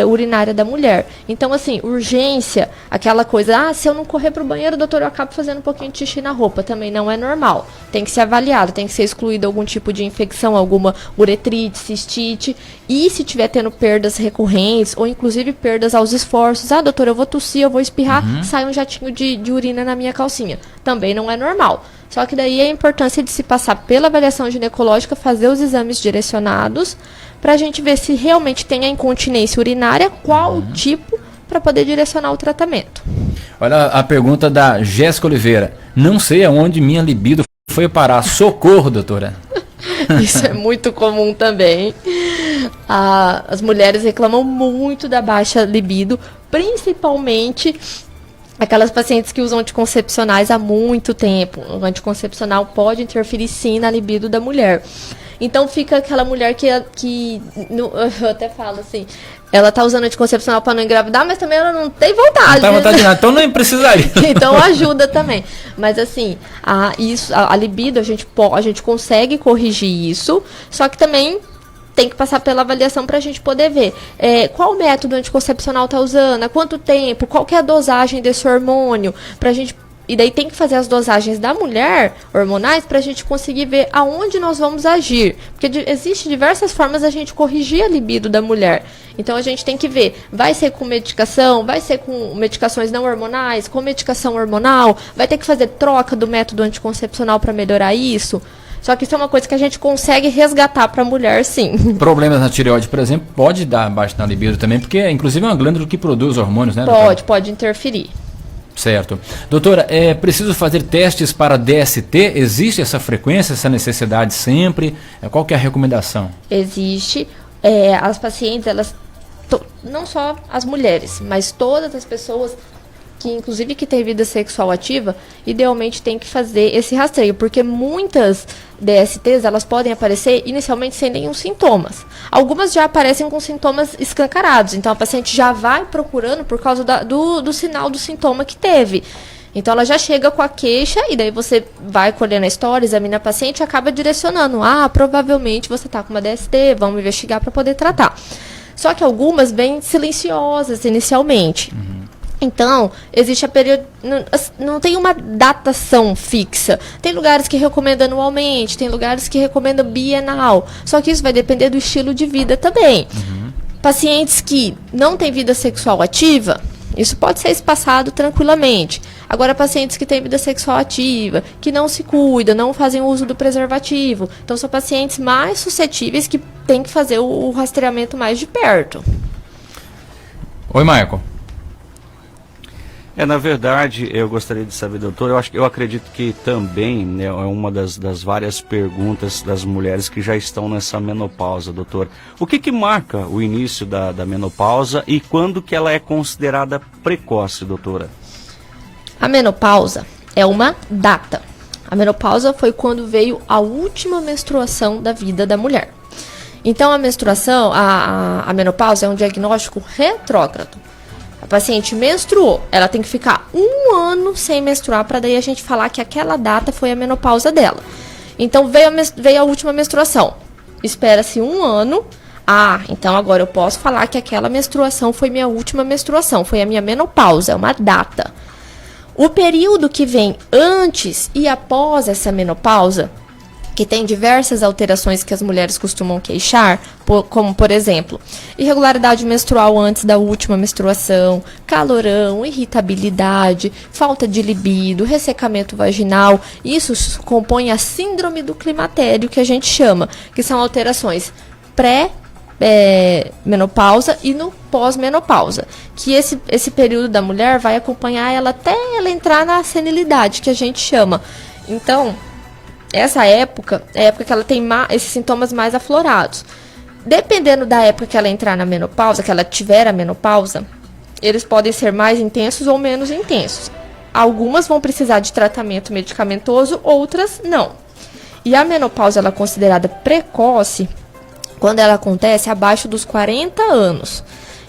urinária da mulher. Então, assim, urgência, aquela coisa, se eu não correr para o banheiro, doutor, eu acabo fazendo um pouquinho de xixi na roupa. Também não é normal. Tem que ser avaliado, tem que ser excluído algum tipo de infecção, alguma uretrite, cistite. E se tiver tendo perdas recorrentes, ou inclusive perdas aos esforços, doutor, eu vou tossir, eu vou espirrar, sai um jatinho de urina na minha calcinha. Também não é normal. Só que daí a importância de se passar pela avaliação ginecológica, fazer os exames direcionados, para a gente ver se realmente tem a incontinência urinária, qual tipo, para poder direcionar o tratamento. Olha a pergunta da Jéssica Oliveira. Não sei aonde minha libido foi parar. Socorro, doutora. Isso é muito comum também. As mulheres reclamam muito da baixa libido, principalmente aquelas pacientes que usam anticoncepcionais há muito tempo. O anticoncepcional pode interferir sim na libido da mulher. Então fica aquela mulher que eu até falo assim, ela tá usando anticoncepcional para não engravidar, mas também ela não tem vontade. Não tem vontade de nada, então nem precisaria. Então ajuda também. Mas assim, a libido, a gente consegue corrigir isso, só que também tem que passar pela avaliação para a gente poder ver qual método anticoncepcional está usando, há quanto tempo, qual que é a dosagem desse hormônio, pra gente. E daí tem que fazer as dosagens da mulher, hormonais, para a gente conseguir ver aonde nós vamos agir. Porque existem diversas formas da gente corrigir a libido da mulher. Então a gente tem que ver, vai ser com medicação, vai ser com medicações não hormonais, com medicação hormonal, vai ter que fazer troca do método anticoncepcional para melhorar isso. Só que isso é uma coisa que a gente consegue resgatar para a mulher, sim. Problemas na tireoide, por exemplo, pode dar baixa na libido também, porque inclusive é uma glândula que produz hormônios, né? Pode interferir. Certo. Doutora, é preciso fazer testes para DST? Existe essa frequência, essa necessidade sempre? Qual que é a recomendação? Existe. As pacientes, não só as mulheres, mas todas as pessoas que inclusive que têm vida sexual ativa, idealmente tem que fazer esse rastreio, porque muitas DSTs, elas podem aparecer inicialmente sem nenhum sintomas. Algumas já aparecem com sintomas escancarados, então a paciente já vai procurando por causa do sinal do sintoma que teve. Então ela já chega com a queixa e daí você vai colhendo a história, examina a paciente e acaba direcionando. Provavelmente você está com uma DST, vamos investigar para poder tratar. Só que algumas vêm silenciosas inicialmente. Então, existe a período. Não tem uma datação fixa. Tem lugares que recomendam anualmente, tem lugares que recomendam bienal. Só que isso vai depender do estilo de vida também. Pacientes que não têm vida sexual ativa, isso pode ser espaçado tranquilamente. Agora, pacientes que têm vida sexual ativa, que não se cuidam, não fazem uso do preservativo. Então, são pacientes mais suscetíveis que têm que fazer o rastreamento mais de perto. Oi, Michael. Na verdade, eu gostaria de saber, doutor, eu acredito que também, né, é uma das várias perguntas das mulheres que já estão nessa menopausa, doutor. O que marca o início da menopausa e quando que ela é considerada precoce, doutora? A menopausa é uma data. A menopausa foi quando veio a última menstruação da vida da mulher. Então, a menstruação, a menopausa é um diagnóstico retrógrado. A paciente menstruou, ela tem que ficar 1 ano sem menstruar para daí a gente falar que aquela data foi a menopausa dela. Então veio a última menstruação, espera-se 1 ano, então agora eu posso falar que aquela menstruação foi minha última menstruação, foi a minha menopausa, é uma data. O período que vem antes e após essa menopausa, que tem diversas alterações que as mulheres costumam queixar, como, por exemplo, irregularidade menstrual antes da última menstruação, calorão, irritabilidade, falta de libido, ressecamento vaginal. Isso compõe a síndrome do climatério, que a gente chama, que são alterações pré-menopausa e no pós-menopausa, que esse período da mulher vai acompanhar ela até ela entrar na senilidade, que a gente chama. Então, essa época é a época que ela tem esses sintomas mais aflorados. Dependendo da época que ela entrar na menopausa, que ela tiver a menopausa, eles podem ser mais intensos ou menos intensos. Algumas vão precisar de tratamento medicamentoso, outras não. E a menopausa ela é considerada precoce quando ela acontece abaixo dos 40 anos.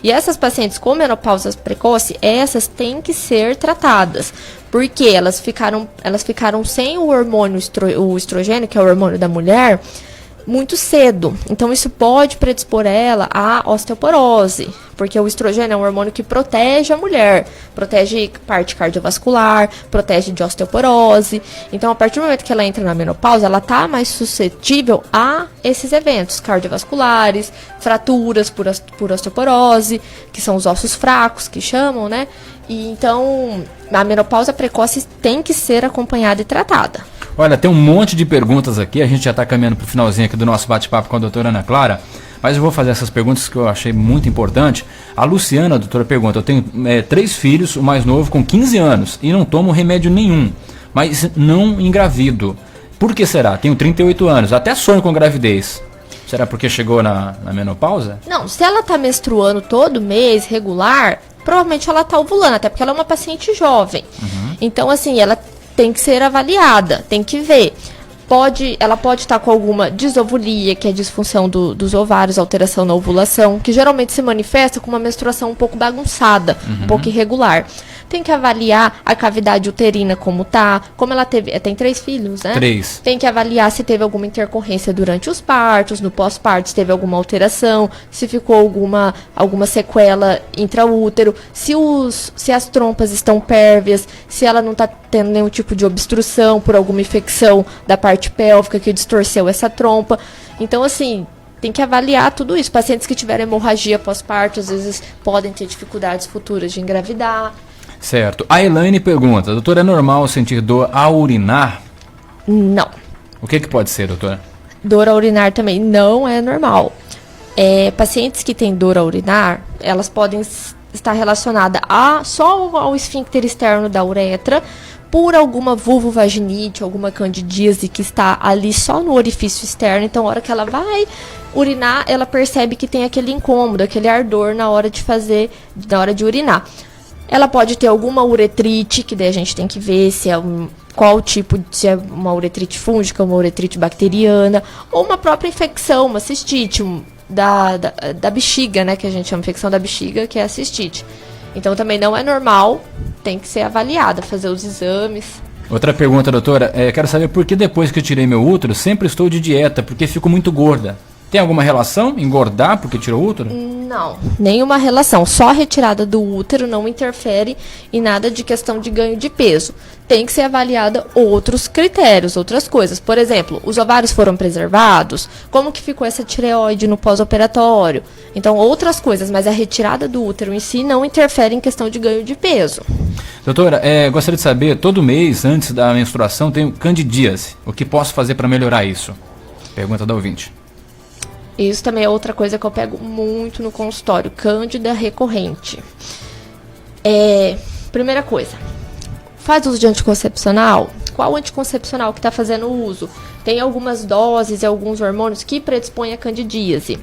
E essas pacientes com menopausa precoce, essas têm que ser tratadas. Porque elas ficaram sem o hormônio, o estrogênio, que é o hormônio da mulher, muito cedo. Então isso pode predispor ela à osteoporose, porque o estrogênio é um hormônio que protege a mulher, protege parte cardiovascular, protege de osteoporose. Então a partir do momento que ela entra na menopausa, ela está mais suscetível a esses eventos cardiovasculares, fraturas por osteoporose, que são os ossos fracos que chamam, né? E então a menopausa precoce tem que ser acompanhada e tratada. Olha, tem um monte de perguntas aqui, a gente já está caminhando para o finalzinho aqui do nosso bate-papo com a doutora Ana Clara, mas eu vou fazer essas perguntas que eu achei muito importante. A Luciana, a doutora, pergunta, eu tenho 3 filhos, o mais novo com 15 anos, e não tomo remédio nenhum, mas não engravido. Por que será? Tenho 38 anos, até sonho com gravidez. Será porque chegou na menopausa? Não, se ela está menstruando todo mês, regular, provavelmente ela está ovulando, até porque ela é uma paciente jovem. Uhum. Então, assim, ela tem que ser avaliada, tem que ver. Ela pode estar com alguma disovulia, que é disfunção dos ovários, alteração na ovulação, que geralmente se manifesta com uma menstruação um pouco bagunçada, um pouco irregular. Tem que avaliar a cavidade uterina como tá, como ela tem 3 filhos, né? 3. Tem que avaliar se teve alguma intercorrência durante os partos, no pós-parto, se teve alguma alteração, se ficou alguma sequela intraútero, se as trompas estão pérvias, se ela não está tendo nenhum tipo de obstrução por alguma infecção da parte pélvica que distorceu essa trompa. Então, assim, tem que avaliar tudo isso. Pacientes que tiverem hemorragia pós-parto, às vezes podem ter dificuldades futuras de engravidar. Certo. A Elaine pergunta, doutora, é normal sentir dor ao urinar? Não. O que pode ser, doutora? Dor ao urinar também não é normal. Pacientes que têm dor ao urinar, elas podem estar relacionadas só ao esfíncter externo da uretra, por alguma vulvovaginite, alguma candidíase que está ali só no orifício externo. Então, na hora que ela vai urinar, ela percebe que tem aquele incômodo, aquele ardor na hora de urinar. Ela pode ter alguma uretrite, que daí a gente tem que ver se é se é uma uretrite fúngica, uma uretrite bacteriana, ou uma própria infecção, uma cistite da bexiga, né, que a gente chama de infecção da bexiga, que é a cistite. Então também não é normal, tem que ser avaliada, fazer os exames. Outra pergunta, doutora, quero saber por que depois que eu tirei meu útero, sempre estou de dieta, porque fico muito gorda. Tem alguma relação? Engordar porque tirou o útero? Não, nenhuma relação. Só a retirada do útero não interfere em nada de questão de ganho de peso. Tem que ser avaliada outros critérios, outras coisas. Por exemplo, os ovários foram preservados? Como que ficou essa tireoide no pós-operatório? Então, outras coisas, mas a retirada do útero em si não interfere em questão de ganho de peso. Doutora, gostaria de saber, todo mês, antes da menstruação, tenho candidíase. O que posso fazer para melhorar isso? Pergunta da ouvinte. Isso também é outra coisa que eu pego muito no consultório, cândida recorrente. Primeira coisa, faz uso de anticoncepcional? Qual anticoncepcional que está fazendo uso? Tem algumas doses e alguns hormônios que predispõem a candidíase.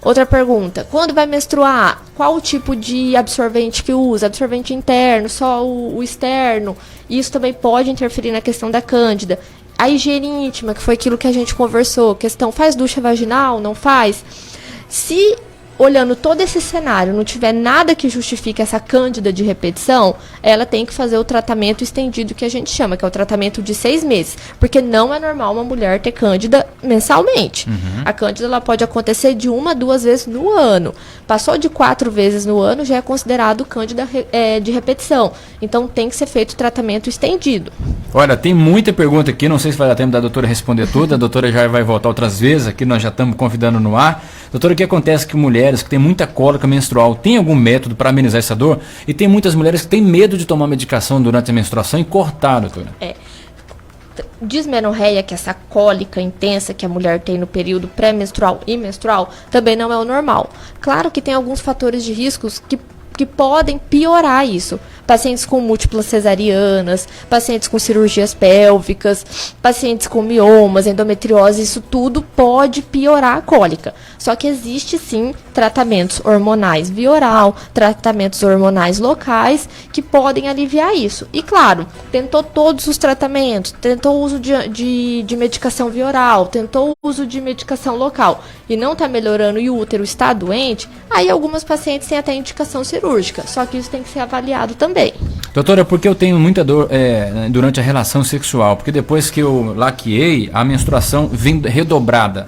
Outra pergunta, quando vai menstruar, qual o tipo de absorvente que usa? Absorvente interno, só o externo? Isso também pode interferir na questão da cândida. A higiene íntima, que foi aquilo que a gente conversou, questão, faz ducha vaginal, não faz? Se, olhando todo esse cenário, não tiver nada que justifique essa cândida de repetição, ela tem que fazer o tratamento estendido que a gente chama, que é o tratamento de 6 meses. Porque não é normal uma mulher ter cândida mensalmente. A cândida ela pode acontecer de 1 a 2 vezes no ano. Passou de 4 vezes no ano, já é considerado cândida de repetição. Então tem que ser feito o tratamento estendido. Olha, tem muita pergunta aqui, não sei se vai dar tempo da doutora responder tudo, a doutora já vai voltar outras vezes, aqui nós já estamos convidando no ar. Doutora, o que acontece que mulheres que têm muita cólica menstrual, tem algum método para amenizar essa dor? E tem muitas mulheres que têm medo de tomar medicação durante a menstruação e cortar, doutora. Dismenorreia, que é essa cólica intensa que a mulher tem no período pré-menstrual e menstrual, também não é o normal. Claro que tem alguns fatores de riscos que podem piorar isso. Pacientes com múltiplas cesarianas, pacientes com cirurgias pélvicas, pacientes com miomas, endometriose, isso tudo pode piorar a cólica. Só que existe sim tratamentos hormonais via oral, tratamentos hormonais locais, que podem aliviar isso. E claro, tentou todos os tratamentos, tentou o uso de medicação via oral, tentou o uso de medicação local e não está melhorando e o útero está doente, aí algumas pacientes têm até indicação cirúrgica, só que isso tem que ser avaliado também. Doutora, porque eu tenho muita dor durante a relação sexual? Porque depois que eu laqueei, a menstruação vem redobrada.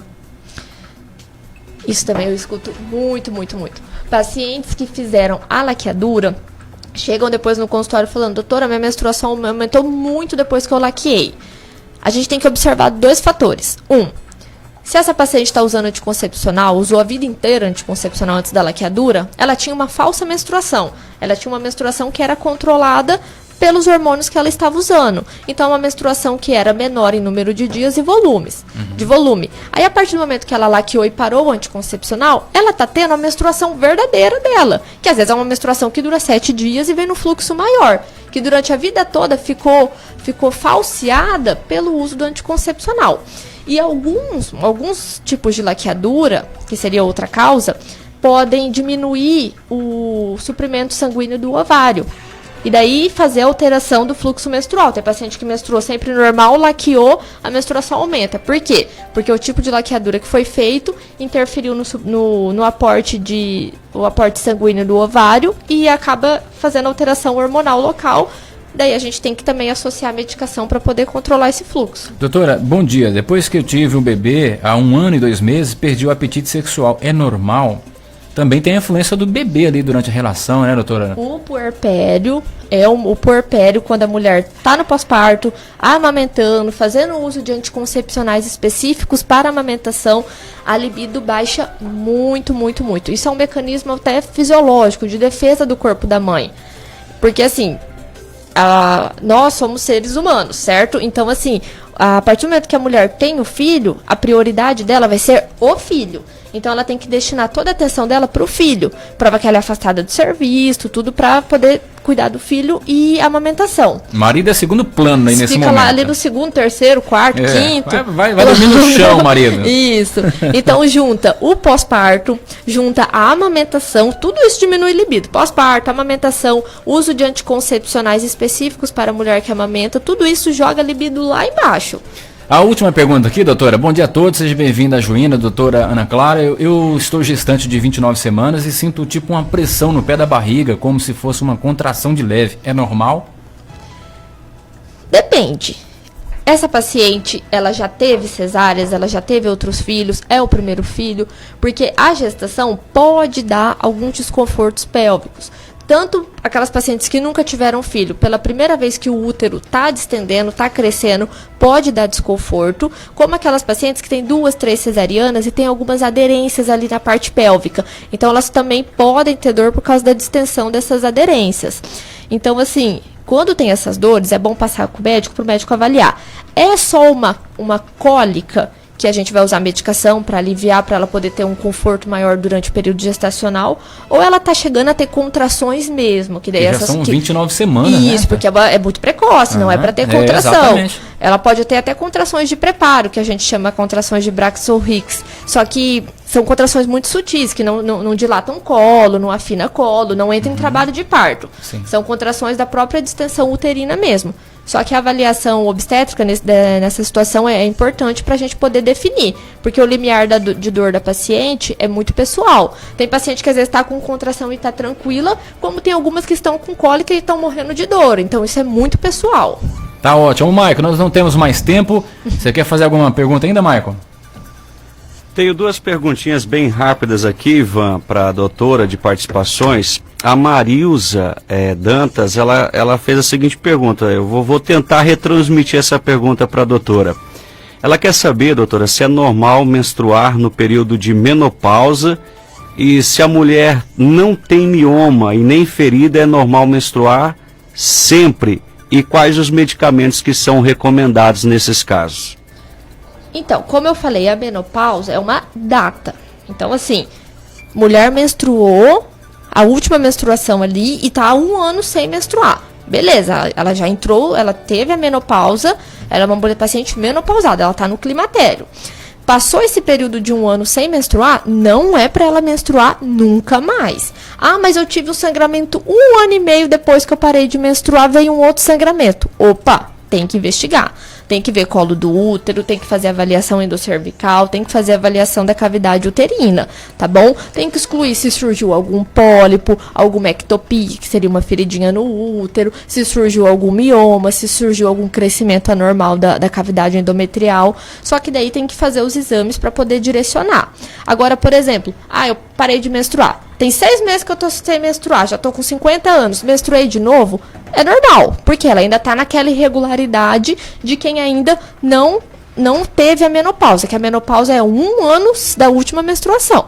Isso também eu escuto muito, muito, muito. Pacientes que fizeram a laqueadura chegam depois no consultório falando: doutora, minha menstruação aumentou muito depois que eu laqueei. A gente tem que observar 2 fatores. Se essa paciente está usando anticoncepcional, usou a vida inteira anticoncepcional antes da laqueadura, ela tinha uma falsa menstruação. Ela tinha uma menstruação que era controlada pelos hormônios que ela estava usando. Então, uma menstruação que era menor em número de dias e de volume. Aí, a partir do momento que ela laqueou e parou o anticoncepcional, ela está tendo a menstruação verdadeira dela, que às vezes é uma menstruação que dura 7 dias e vem no fluxo maior, que durante a vida toda ficou falseada pelo uso do anticoncepcional. E alguns tipos de laqueadura, que seria outra causa, podem diminuir o suprimento sanguíneo do ovário. E daí fazer a alteração do fluxo menstrual. Tem paciente que menstruou sempre normal, laqueou, a menstruação aumenta. Por quê? Porque o tipo de laqueadura que foi feito interferiu no aporte sanguíneo do ovário e acaba fazendo alteração hormonal local. Daí a gente tem que também associar a medicação para poder controlar esse fluxo. Doutora, bom dia. Depois que eu tive um bebê, há 1 ano e 2 meses, perdi o apetite sexual. É normal? Também tem a influência do bebê ali durante a relação, né, doutora? O puerpério, quando a mulher está no pós-parto, amamentando, fazendo uso de anticoncepcionais específicos para amamentação, a libido baixa muito, muito, muito. Isso é um mecanismo até fisiológico, de defesa do corpo da mãe. Porque, assim, nós somos seres humanos, certo? Então, assim, a partir do momento que a mulher tem o filho, a prioridade dela vai ser o filho. Então, ela tem que destinar toda a atenção dela para o filho. Prova que ela é afastada do serviço, tudo para poder cuidar do filho e a amamentação. Marido é segundo plano aí nesse momento. Fica lá ali no 2º, 3º, 4º, 5º. Vai dormir no chão, marido. Isso. Então, junta o pós-parto, junta a amamentação, tudo isso diminui libido. Pós-parto, amamentação, uso de anticoncepcionais específicos para a mulher que amamenta, tudo isso joga libido lá embaixo. A última pergunta aqui, doutora. Bom dia a todos, seja bem-vinda, Joina, doutora Ana Clara. Eu estou gestante de 29 semanas e sinto tipo uma pressão no pé da barriga, como se fosse uma contração de leve. É normal? Depende. Essa paciente, ela já teve cesáreas, ela já teve outros filhos, é o primeiro filho, porque a gestação pode dar alguns desconfortos pélvicos. Tanto aquelas pacientes que nunca tiveram filho, pela primeira vez que o útero está distendendo, está crescendo, pode dar desconforto, como aquelas pacientes que têm 2, 3 cesarianas e tem algumas aderências ali na parte pélvica. Então, elas também podem ter dor por causa da distensão dessas aderências. Então, assim, quando tem essas dores, é bom passar com o médico para o médico avaliar. É só uma cólica que a gente vai usar medicação para aliviar, para ela poder ter um conforto maior durante o período gestacional, ou ela está chegando a ter contrações mesmo, que daí já são 29 semanas, isso, né? Porque é muito precoce, não é para ter contração. Exatamente. Ela pode ter até contrações de preparo, que a gente chama contrações de Braxton-Hicks, só que são contrações muito sutis, que não dilatam colo, não afina colo, não entra em trabalho de parto. Sim. São contrações da própria distensão uterina mesmo. Só que a avaliação obstétrica nessa situação é importante para a gente poder definir, porque o limiar de dor da paciente é muito pessoal. Tem paciente que às vezes está com contração e está tranquila, como tem algumas que estão com cólica e estão morrendo de dor. Então isso é muito pessoal. Tá ótimo. Maicon, nós não temos mais tempo. Você quer fazer alguma pergunta ainda, Maicon? Tenho 2 perguntinhas bem rápidas aqui, Ivan, para a doutora de participações. A Marilza Dantas, ela fez a seguinte pergunta. Eu vou tentar retransmitir essa pergunta para a doutora. Ela quer saber, doutora, se é normal menstruar no período de menopausa e se a mulher não tem mioma e nem ferida, é normal menstruar sempre. E quais os medicamentos que são recomendados nesses casos? Então, como eu falei, a menopausa é uma data. Então, assim, mulher menstruou, a última menstruação ali, e tá há 1 ano sem menstruar. Beleza, ela já entrou, ela teve a menopausa, ela é uma mulher paciente menopausada, ela tá no climatério. Passou esse período de 1 ano sem menstruar, não é para ela menstruar nunca mais. Ah, mas eu tive um sangramento 1 ano e meio depois que eu parei de menstruar, veio um outro sangramento. Opa, tem que investigar. Tem que ver colo do útero, tem que fazer avaliação endocervical, tem que fazer avaliação da cavidade uterina, tá bom? Tem que excluir se surgiu algum pólipo, alguma ectopia, que seria uma feridinha no útero, se surgiu algum mioma, se surgiu algum crescimento anormal da cavidade endometrial. Só que daí tem que fazer os exames para poder direcionar. Agora, por exemplo, eu parei de menstruar. Tem 6 meses que eu tô sem menstruar, já tô com 50 anos, menstruei de novo, é normal, porque ela ainda tá naquela irregularidade de quem ainda não teve a menopausa, que a menopausa é 1 ano da última menstruação.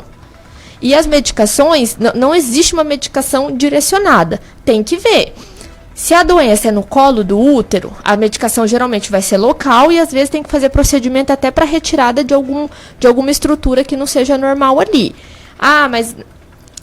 E as medicações, não existe uma medicação direcionada, tem que ver. Se a doença é no colo do útero, a medicação geralmente vai ser local e às vezes tem que fazer procedimento até para retirada de alguma estrutura que não seja normal ali. Mas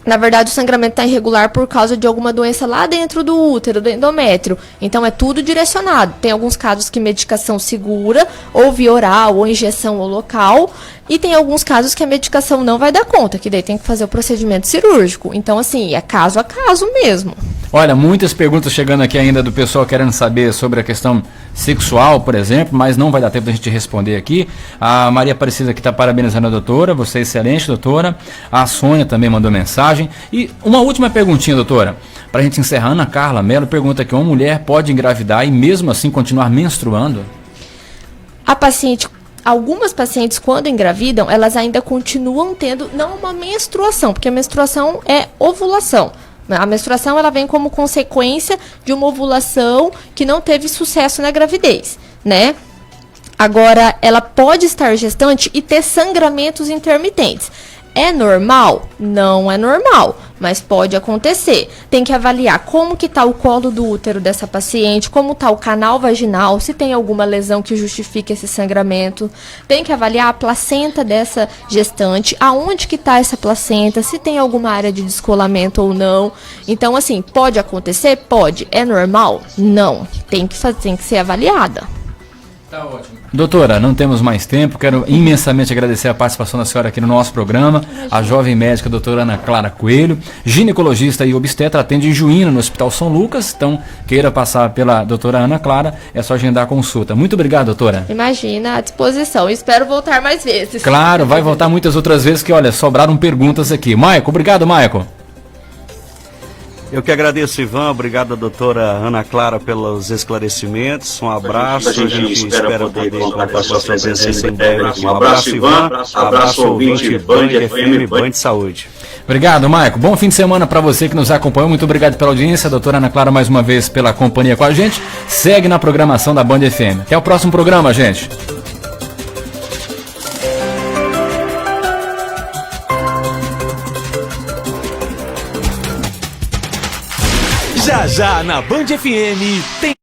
na verdade, o sangramento está irregular por causa de alguma doença lá dentro do útero, do endométrio. Então, é tudo direcionado. Tem alguns casos que medicação segura, ou via oral, ou injeção ou local. E tem alguns casos que a medicação não vai dar conta, que daí tem que fazer o procedimento cirúrgico. Então, assim, é caso a caso mesmo. Olha, muitas perguntas chegando aqui ainda do pessoal querendo saber sobre a questão sexual, por exemplo, mas não vai dar tempo da gente responder aqui. A Maria Aparecida aqui está parabenizando a doutora, você é excelente, doutora. A Sônia também mandou mensagem. E uma última perguntinha, doutora, para a gente encerrar. Ana Carla Mello pergunta que uma mulher pode engravidar e mesmo assim continuar menstruando? Algumas pacientes, quando engravidam, elas ainda continuam tendo, não uma menstruação, porque a menstruação é ovulação. A menstruação ela vem como consequência de uma ovulação que não teve sucesso na gravidez, né? Agora, ela pode estar gestante e ter sangramentos intermitentes. É normal? Não é normal, mas pode acontecer. Tem que avaliar como que está o colo do útero dessa paciente, como está o canal vaginal, se tem alguma lesão que justifique esse sangramento. Tem que avaliar a placenta dessa gestante, aonde que está essa placenta, se tem alguma área de descolamento ou não. Então, assim, pode acontecer? Pode. É normal? Não. Tem que ser avaliada. Tá ótimo. Doutora, não temos mais tempo, quero imensamente agradecer a participação da senhora aqui no nosso programa, a jovem médica doutora Ana Clara Coelho, ginecologista e obstetra, atende em Juína, no Hospital São Lucas, então queira passar pela doutora Ana Clara, é só agendar a consulta. Muito obrigado, doutora. Imagina, à disposição, espero voltar mais vezes. Claro, vai voltar muitas outras vezes que, olha, sobraram perguntas aqui. Maico, obrigado, Maico. Eu que agradeço, Ivan. Obrigado, doutora Ana Clara, pelos esclarecimentos. Um abraço. A gente espera poder contar com a sua presença em breve. Um abraço, Ivan. Abraço, ouvinte Band FM, Band Saúde. Obrigado, Maico. Bom fim de semana para você que nos acompanhou. Muito obrigado pela audiência. Doutora Ana Clara, mais uma vez, pela companhia com a gente. Segue na programação da Band FM. Até o próximo programa, gente. Já já na Band FM tem